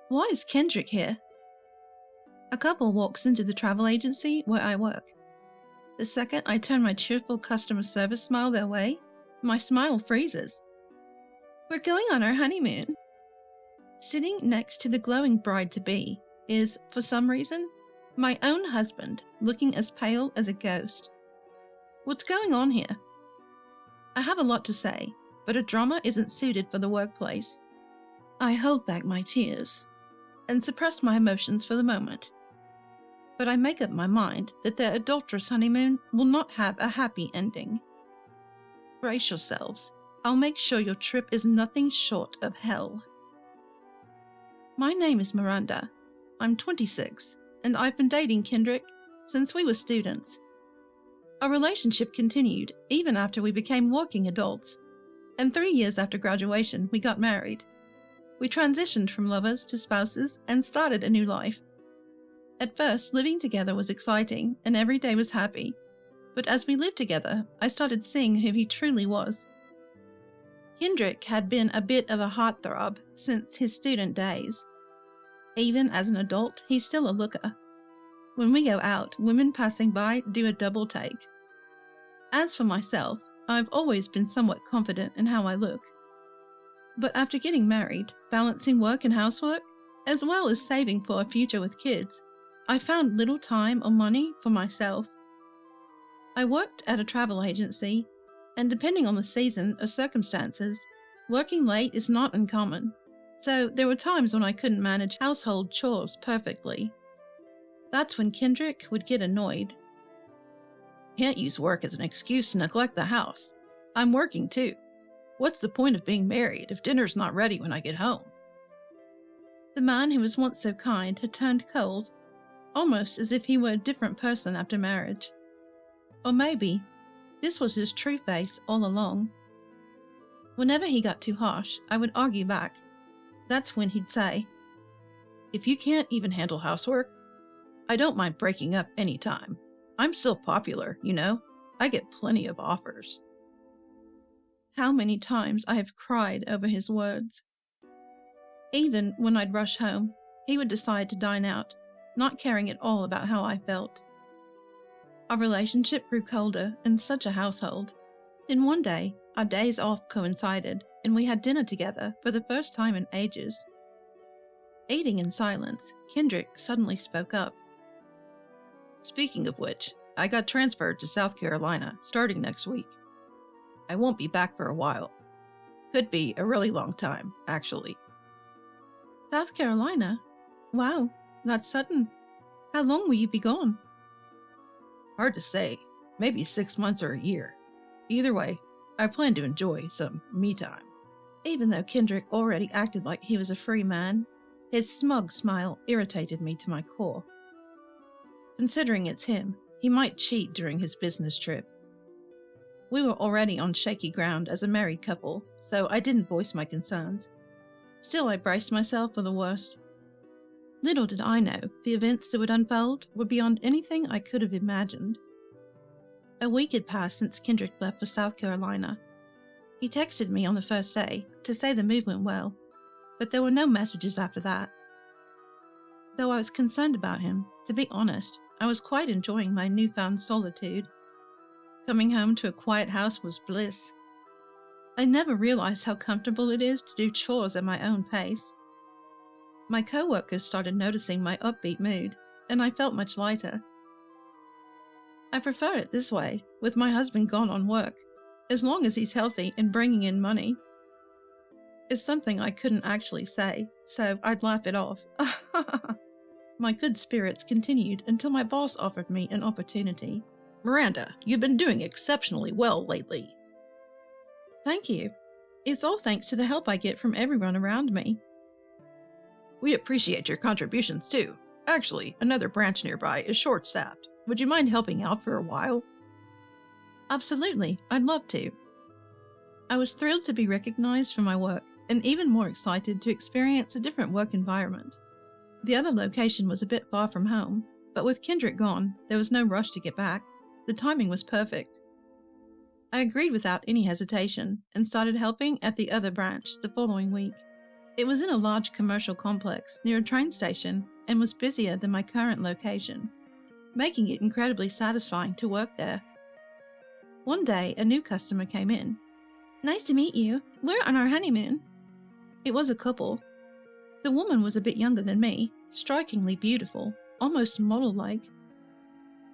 Why is Kendrick here? A couple walks into the travel agency where I work. The second I turn my cheerful customer service smile their way, my smile freezes. We're going on our honeymoon. Sitting next to the glowing bride-to-be is, for some reason, my own husband, looking as pale as a ghost. What's going on here? I have a lot to say, but a drama isn't suited for the workplace. I hold back my tears and suppress my emotions for the moment. But I make up my mind that their adulterous honeymoon will not have a happy ending. Brace yourselves. I'll make sure your trip is nothing short of hell. My name is Miranda. I'm 26, and I've been dating Kendrick since we were students. Our relationship continued even after we became working adults, and 3 years after graduation, we got married. We transitioned from lovers to spouses and started a new life. At first, living together was exciting and every day was happy, but as we lived together, I started seeing who he truly was. Kendrick had been a bit of a heartthrob since his student days. Even as an adult, he's still a looker. When we go out, women passing by do a double take. As for myself, I've always been somewhat confident in how I look. But after getting married, balancing work and housework, as well as saving for a future with kids, I found little time or money for myself. I worked at a travel agency, and depending on the season or circumstances, working late is not uncommon, so there were times when I couldn't manage household chores perfectly. That's when Kendrick would get annoyed. Can't use work as an excuse to neglect the house. I'm working too. What's the point of being married if dinner's not ready when I get home? The man who was once so kind had turned cold, almost as if he were a different person after marriage. Or maybe this was his true face all along. Whenever he got too harsh, I would argue back. That's when he'd say, "If you can't even handle housework, I don't mind breaking up any time. I'm still popular, you know. I get plenty of offers." How many times I have cried over his words. Even when I'd rush home, he would decide to dine out, not caring at all about how I felt. Our relationship grew colder in such a household. Then one day, our days off coincided, and we had dinner together for the first time in ages. Eating in silence, Kendrick suddenly spoke up. "Speaking of which, I got transferred to South Carolina starting next week. I won't be back for a while. Could be a really long time, actually." "South Carolina? Wow, that's sudden. How long will you be gone?" "Hard to say. Maybe 6 months or a year. Either way, I plan to enjoy some me time." Even though Kendrick already acted like he was a free man, his smug smile irritated me to my core. Considering it's him, he might cheat during his business trip. We were already on shaky ground as a married couple, so I didn't voice my concerns. Still, I braced myself for the worst. Little did I know the events that would unfold were beyond anything I could have imagined. A week had passed since Kendrick left for South Carolina. He texted me on the first day to say the move went well, but there were no messages after that. Though I was concerned about him, to be honest, I was quite enjoying my newfound solitude. Coming home to a quiet house was bliss. I never realized how comfortable it is to do chores at my own pace. My co-workers started noticing my upbeat mood, and I felt much lighter. I prefer it this way, with my husband gone on work, as long as he's healthy and bringing in money. It's something I couldn't actually say, so I'd laugh it off. My good spirits continued until my boss offered me an opportunity. "Miranda, you've been doing exceptionally well lately." "Thank you. It's all thanks to the help I get from everyone around me." "We appreciate your contributions too. Actually, another branch nearby is short-staffed. Would you mind helping out for a while?" "Absolutely, I'd love to." I was thrilled to be recognized for my work, and even more excited to experience a different work environment. The other location was a bit far from home, but with Kendrick gone, there was no rush to get back. The timing was perfect. I agreed without any hesitation and started helping at the other branch the following week. It was in a large commercial complex near a train station and was busier than my current location, making it incredibly satisfying to work there. One day, a new customer came in. "Nice to meet you. We're on our honeymoon." It was a couple. The woman was a bit younger than me, strikingly beautiful, almost model-like.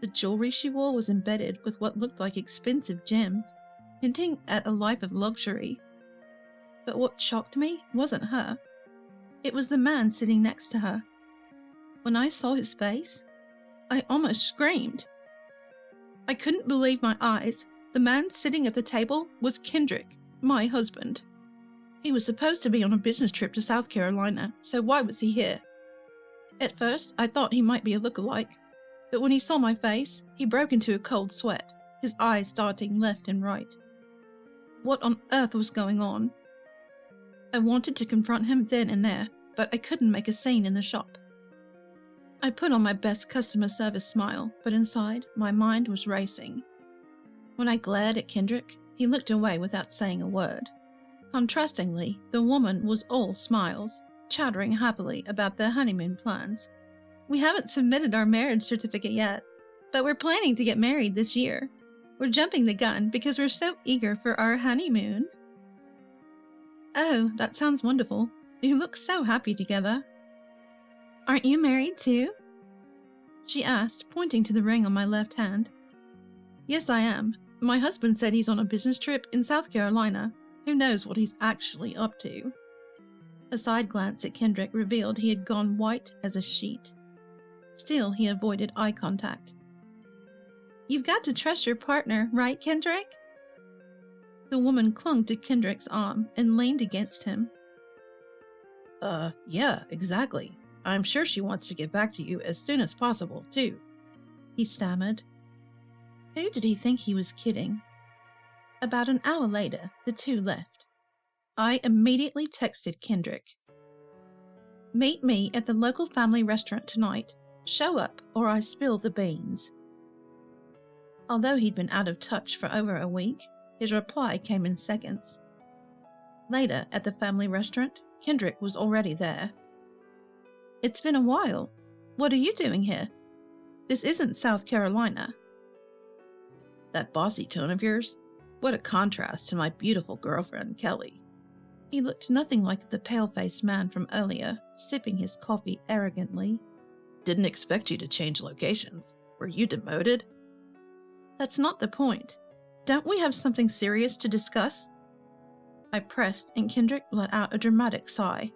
The jewelry she wore was embedded with what looked like expensive gems, hinting at a life of luxury. But what shocked me wasn't her. It was the man sitting next to her. When I saw his face, I almost screamed. I couldn't believe my eyes. The man sitting at the table was Kendrick, my husband. He was supposed to be on a business trip to South Carolina, so why was he here? At first, I thought he might be a lookalike, but when he saw my face, he broke into a cold sweat, his eyes darting left and right. What on earth was going on? I wanted to confront him then and there, but I couldn't make a scene in the shop. I put on my best customer service smile, but inside, my mind was racing. When I glared at Kendrick, he looked away without saying a word. Contrastingly, the woman was all smiles, chattering happily about their honeymoon plans. "We haven't submitted our marriage certificate yet, but we're planning to get married this year. We're jumping the gun because we're so eager for our honeymoon." "Oh, that sounds wonderful. You look so happy together." "Aren't you married too?" she asked, pointing to the ring on my left hand. "Yes, I am. My husband said he's on a business trip in South Carolina. Who knows what he's actually up to?" A side glance at Kendrick revealed he had gone white as a sheet. Still, he avoided eye contact. "You've got to trust your partner, right, Kendrick?" The woman clung to Kendrick's arm and leaned against him. Yeah, exactly. I'm sure she wants to get back to you as soon as possible, too," he stammered. Who did he think he was kidding? About an hour later, the two left. I immediately texted Kendrick. "Meet me at the local family restaurant tonight. Show up or I spill the beans." Although he'd been out of touch for over a week, his reply came in seconds. Later, at the family restaurant, Kendrick was already there. "It's been a while. What are you doing here? This isn't South Carolina." "That bossy tone of yours? What a contrast to my beautiful girlfriend, Kelly." He looked nothing like the pale-faced man from earlier, sipping his coffee arrogantly. "Didn't expect you to change locations. Were you demoted?" "That's not the point. Don't we have something serious to discuss?" I pressed, and Kendrick let out a dramatic sigh.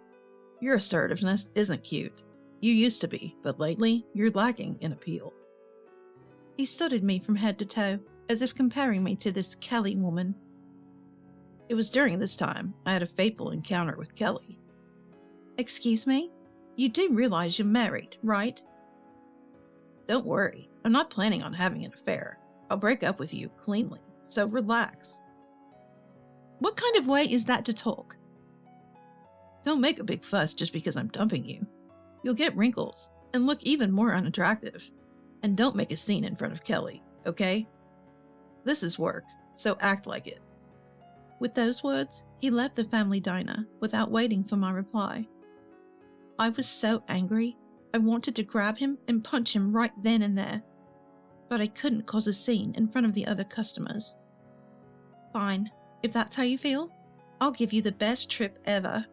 "Your assertiveness isn't cute. You used to be, but lately, you're lacking in appeal." He studied me from head to toe, as if comparing me to this Kelly woman. "It was during this time I had a fateful encounter with Kelly." "Excuse me? You do realize you're married, right?" "Don't worry, I'm not planning on having an affair. I'll break up with you cleanly, so relax." "What kind of way is that to talk?" "Don't make a big fuss just because I'm dumping you. You'll get wrinkles and look even more unattractive. And don't make a scene in front of Kelly, okay? This is work, so act like it." With those words, he left the family diner without waiting for my reply. I was so angry, I wanted to grab him and punch him right then and there, but I couldn't cause a scene in front of the other customers. "Fine, if that's how you feel, I'll give you the best trip ever."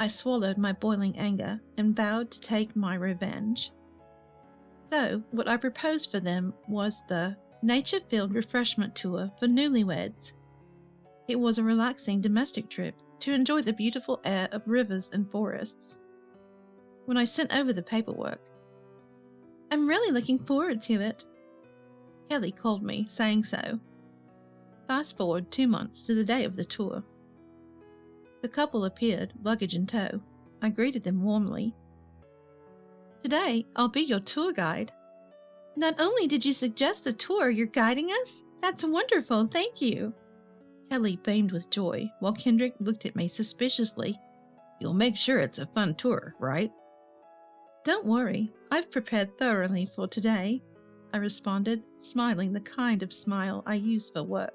I swallowed my boiling anger and vowed to take my revenge. So, what I proposed for them was the nature-filled refreshment tour for newlyweds. It was a relaxing domestic trip to enjoy the beautiful air of rivers and forests. When I sent over the paperwork, "I'm really looking forward to it," Kelly called me, saying so. Fast forward 2 months to the day of the tour. The couple appeared, luggage in tow. I greeted them warmly. "Today, I'll be your tour guide." "Not only did you suggest the tour, you're guiding us? That's wonderful, thank you." Kelly beamed with joy, while Kendrick looked at me suspiciously. "You'll make sure it's a fun tour, right?" "Don't worry, I've prepared thoroughly for today," I responded, smiling the kind of smile I use for work.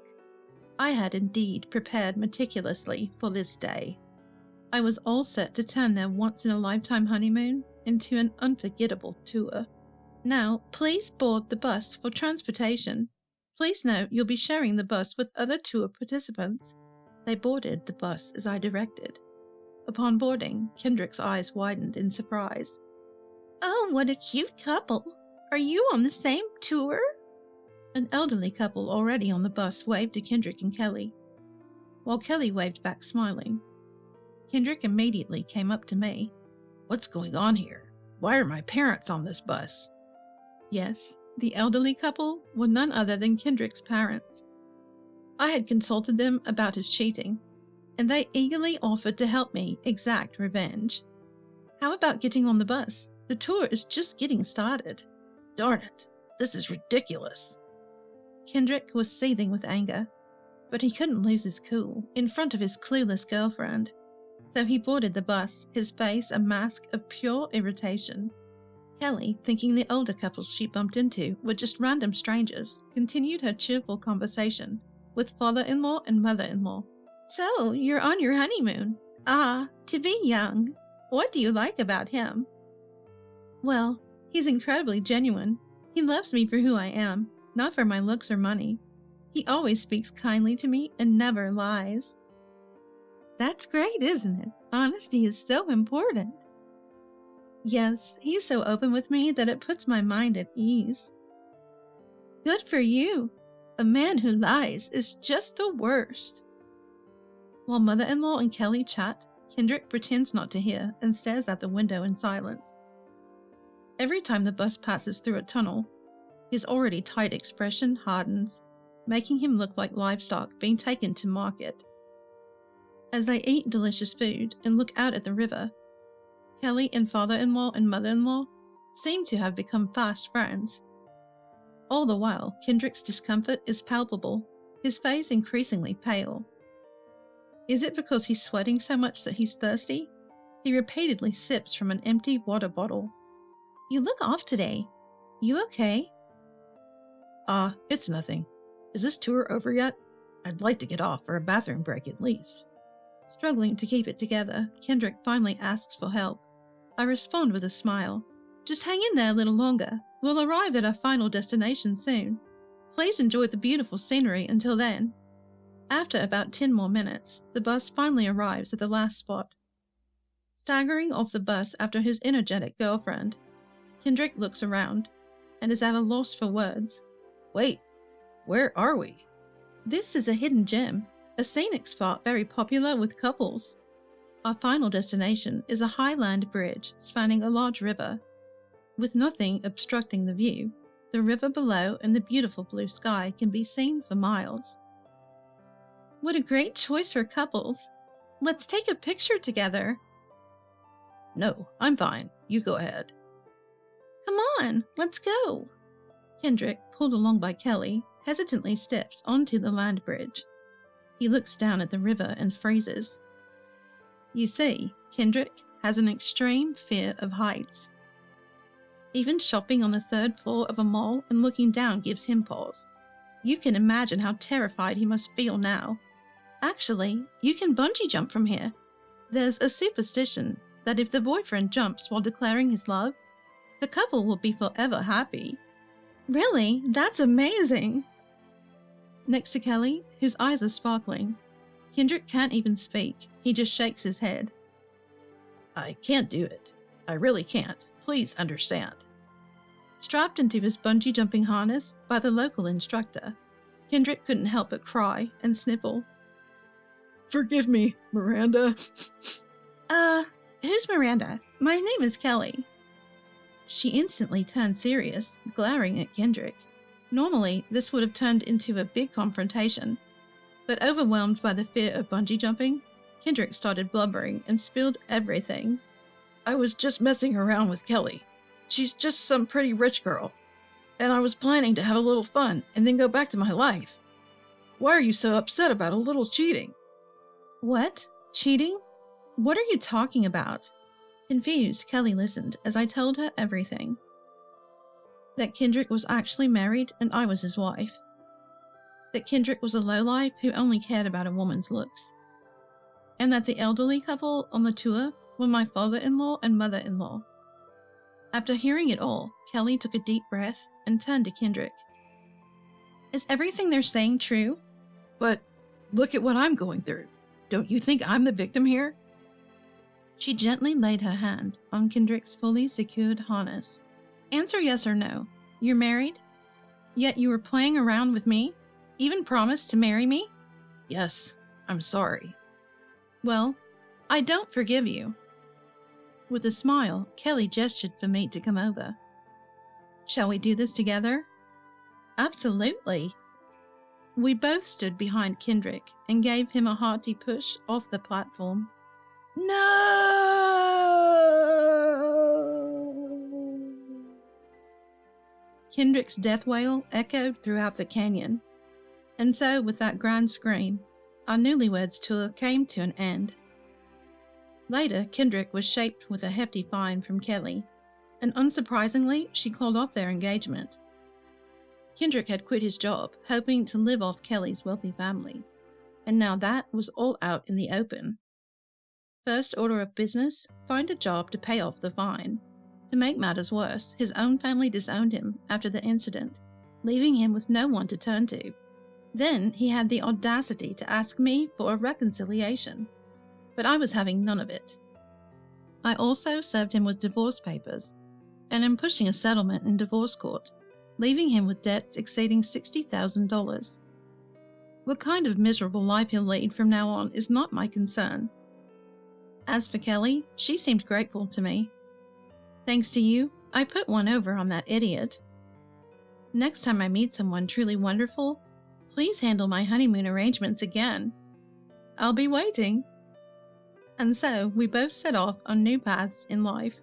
I had indeed prepared meticulously for this day. I was all set to turn their once-in-a-lifetime honeymoon into an unforgettable tour. Now, please board the bus for transportation. Please note you'll be sharing the bus with other tour participants. They boarded the bus as I directed. Upon boarding, Kendrick's eyes widened in surprise. Oh, what a cute couple! Are you on the same tour? An elderly couple already on the bus waved to Kendrick and Kelly, while Kelly waved back smiling. Kendrick immediately came up to me. What's going on here? Why are my parents on this bus? Yes, the elderly couple were none other than Kendrick's parents. I had consulted them about his cheating, and they eagerly offered to help me exact revenge. How about getting on the bus? The tour is just getting started. Darn it, this is ridiculous. Kendrick was seething with anger, but he couldn't lose his cool in front of his clueless girlfriend, so he boarded the bus, his face a mask of pure irritation. Kelly, thinking the older couples she bumped into were just random strangers, continued her cheerful conversation with father-in-law and mother-in-law. So, you're on your honeymoon. Ah, to be young. What do you like about him? Well, he's incredibly genuine. He loves me for who I am, not for my looks or money. He always speaks kindly to me and never lies. That's great, isn't it? Honesty is so important. Yes, he's so open with me that it puts my mind at ease. Good for you. A man who lies is just the worst. While mother-in-law and Kelly chat, Kendrick pretends not to hear and stares out the window in silence. Every time the bus passes through a tunnel, his already tight expression hardens, making him look like livestock being taken to market. As they eat delicious food and look out at the river, Kelly and father-in-law and mother-in-law seem to have become fast friends. All the while, Kendrick's discomfort is palpable, his face increasingly pale. Is it because he's sweating so much that he's thirsty? He repeatedly sips from an empty water bottle. You look off today. You okay? It's nothing. Is this tour over yet? I'd like to get off for a bathroom break at least. Struggling to keep it together, Kendrick finally asks for help. I respond with a smile. Just hang in there a little longer. We'll arrive at our final destination soon. Please enjoy the beautiful scenery until then. After about 10 more minutes, the bus finally arrives at the last spot. Staggering off the bus after his energetic girlfriend, Kendrick looks around and is at a loss for words. Wait, where are we? This is a hidden gem, a scenic spot very popular with couples. Our final destination is a highland bridge spanning a large river. With nothing obstructing the view, the river below and the beautiful blue sky can be seen for miles. What a great choice for couples. Let's take a picture together. No, I'm fine. You go ahead. Come on, let's go. Kendrick, pulled along by Kelly, hesitantly steps onto the land bridge. He looks down at the river and freezes. You see, Kendrick has an extreme fear of heights. Even shopping on the 3rd floor of a mall and looking down gives him pause. You can imagine how terrified he must feel now. Actually, you can bungee jump from here. There's a superstition that if the boyfriend jumps while declaring his love, the couple will be forever happy. Really? That's amazing! Next to Kelly, whose eyes are sparkling, Kendrick can't even speak. He just shakes his head. I can't do it. I really can't. Please understand. Strapped into his bungee jumping harness by the local instructor, Kendrick couldn't help but cry and sniffle. Forgive me, Miranda. Who's Miranda? My name is Kelly. She instantly turned serious, glaring at Kendrick. Normally, this would have turned into a big confrontation, but overwhelmed by the fear of bungee jumping, Kendrick started blubbering and spilled everything. I was just messing around with Kelly. She's just some pretty rich girl, and I was planning to have a little fun and then go back to my life. Why are you so upset about a little cheating? What? Cheating? What are you talking about? Confused, Kelly listened as I told her everything. That Kendrick was actually married and I was his wife. That Kendrick was a lowlife who only cared about a woman's looks. and that the elderly couple on the tour were my father-in-law and mother-in-law. After hearing it all, Kelly took a deep breath and turned to Kendrick. Is everything they're saying true? But look at what I'm going through. Don't you think I'm the victim here? She gently laid her hand on Kendrick's fully secured harness. Answer yes or no. You're married? Yet you were playing around with me? Even promised to marry me? Yes, I'm sorry. Well, I don't forgive you. With a smile, Kelly gestured for me to come over. Shall we do this together? Absolutely. We both stood behind Kendrick and gave him a hearty push off the platform. No! Kendrick's death wail echoed throughout the canyon. And so, with that grand scream, our newlyweds tour came to an end. Later, Kendrick was shaped with a hefty fine from Kelly, and unsurprisingly, she called off their engagement. Kendrick had quit his job, hoping to live off Kelly's wealthy family, and now that was all out in the open. First order of business, find a job to pay off the fine. To make matters worse, his own family disowned him after the incident, leaving him with no one to turn to. Then he had the audacity to ask me for a reconciliation, but I was having none of it. I also served him with divorce papers, and am pushing a settlement in divorce court, leaving him with debts exceeding $60,000. What kind of miserable life he'll lead from now on is not my concern. As for Kelly, she seemed grateful to me. Thanks to you, I put one over on that idiot. Next time I meet someone truly wonderful, please handle my honeymoon arrangements again. I'll be waiting. And so we both set off on new paths in life.